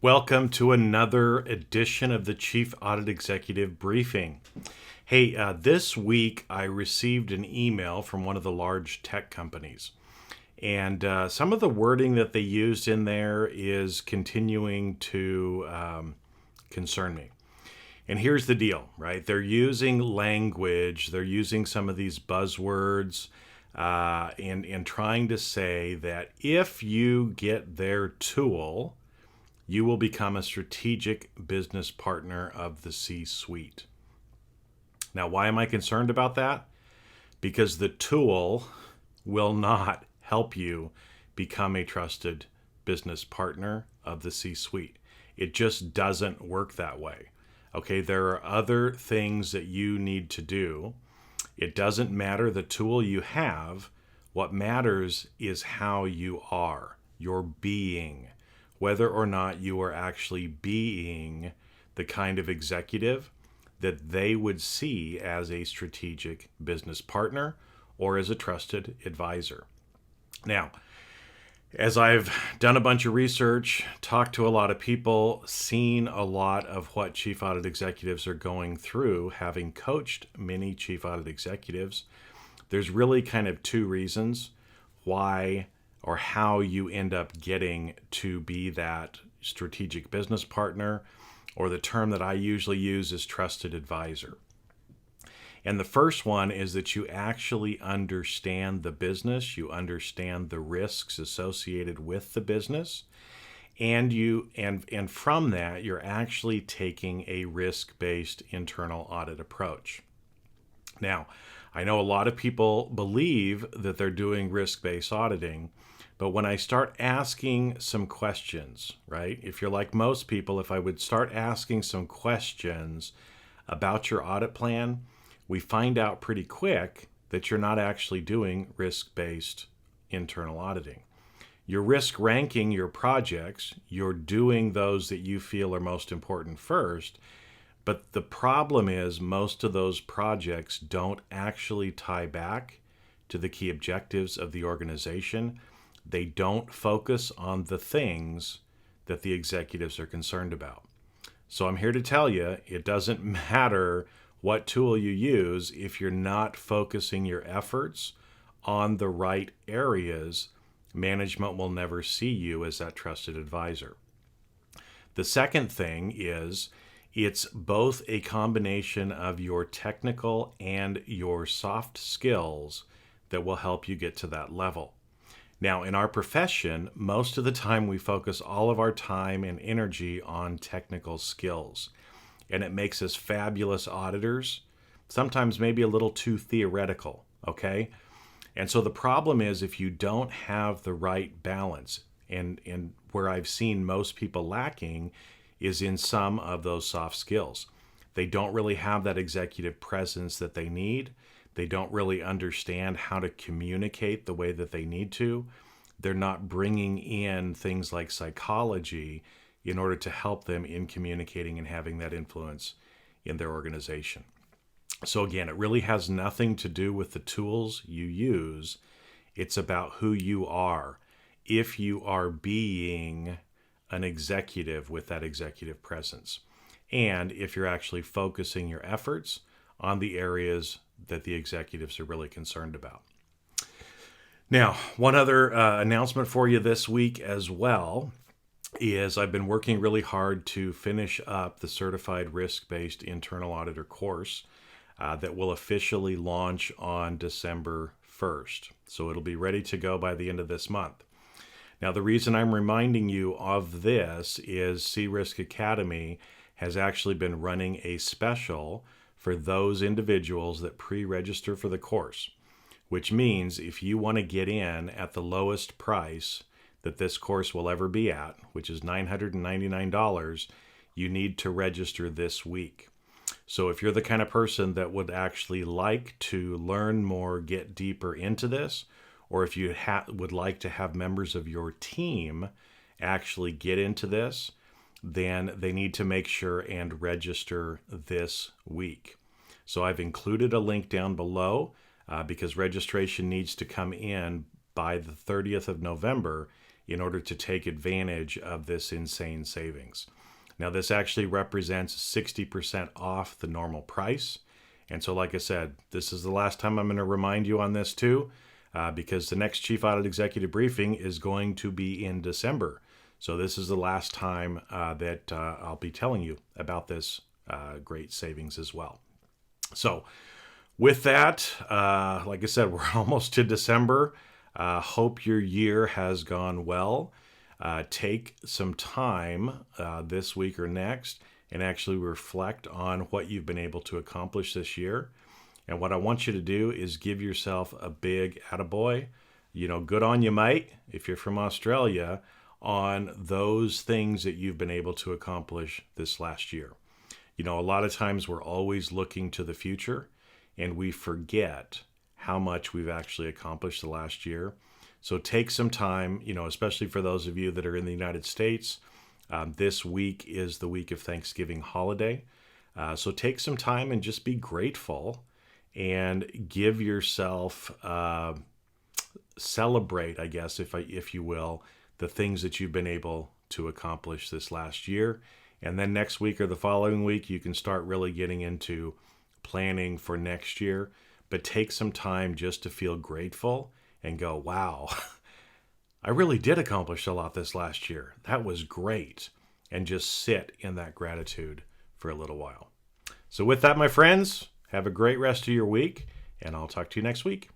Welcome to another edition of the Chief Audit Executive Briefing. Hey, this week I received an email from one of the large tech companies. And some of the wording that they used in there is continuing to concern me. And here's the deal, right? They're using language, they're using some of these buzzwords and trying to say that if you get their tool, you will become a strategic business partner of the C-suite. Now, why am I concerned about that? Because the tool will not help you become a trusted business partner of the C-suite. It just doesn't work that way. Okay, there are other things that you need to do. It doesn't matter the tool you have. What matters is how you are, your being, whether or not you are actually being the kind of executive that they would see as a strategic business partner or as a trusted advisor. Now, as I've done a bunch of research, talked to a lot of people, seen a lot of what chief audit executives are going through, having coached many chief audit executives, there's really kind of two reasons why or how you end up getting to be that strategic business partner, or the term that I usually use is trusted advisor. And the first one is that you actually understand the business, you understand the risks associated with the business, and from that you're actually taking a risk-based internal audit approach. Now, I know a lot of people believe that they're doing risk-based auditing, but when I start asking some questions, right? If you're like most people, if I would start asking some questions about your audit plan, we find out pretty quick that you're not actually doing risk-based internal auditing. You're risk ranking your projects, you're doing those that you feel are most important first, but the problem is most of those projects don't actually tie back to the key objectives of the organization. They don't focus on the things that the executives are concerned about. So I'm here to tell you, it doesn't matter what tool you use if you're not focusing your efforts on the right areas. Management will never see you as that trusted advisor. The second thing is it's both a combination of your technical and your soft skills that will help you get to that level. Now, in our profession, most of the time we focus all of our time and energy on technical skills, and it makes us fabulous auditors, sometimes maybe a little too theoretical, okay? And so the problem is if you don't have the right balance, and where I've seen most people lacking is in some of those soft skills. They don't really have that executive presence that they need. They don't really understand how to communicate the way that they need to. They're not bringing in things like psychology in order to help them in communicating and having that influence in their organization. So again, it really has nothing to do with the tools you use. It's about who you are. If you are being an executive with that executive presence, and if you're actually focusing your efforts on the areas that the executives are really concerned about. Now, one other announcement for you this week as well is I've been working really hard to finish up the Certified Risk-Based Internal Auditor course that will officially launch on December 1st. So it'll be ready to go by the end of this month. Now, the reason I'm reminding you of this is CRisk Academy has actually been running a special for those individuals that pre-register for the course, which means if you want to get in at the lowest price that this course will ever be at, which is $999, you need to register this week. So if you're the kind of person that would actually like to learn more, get deeper into this, or if you would like to have members of your team actually get into this, then they need to make sure and register this week. So I've included a link down below because registration needs to come in by the 30th of November in order to take advantage of this insane savings. Now, this actually represents 60% off the normal price. And so, like I said, this is the last time I'm going to remind you on this too, because the next Chief Audit Executive briefing is going to be in December. So this is the last time that I'll be telling you about this great savings as well. So with that, like I said, we're almost to December. Hope your year has gone well. Take some time this week or next and actually reflect on what you've been able to accomplish this year. And what I want you to do is give yourself a big attaboy. Good on you, mate, if you're from Australia, on those things that you've been able to accomplish this last year. A lot of times we're always looking to the future and we forget how much we've actually accomplished the last year. So take some time, especially for those of you that are in the United States. This week is the week of Thanksgiving holiday. So take some time and just be grateful and give yourself, celebrate, I guess, if you will, the things that you've been able to accomplish this last year. And then next week or the following week, you can start really getting into planning for next year. But take some time just to feel grateful and go, wow, I really did accomplish a lot this last year. That was great. And just sit in that gratitude for a little while. So with that, my friends, have a great rest of your week, and I'll talk to you next week.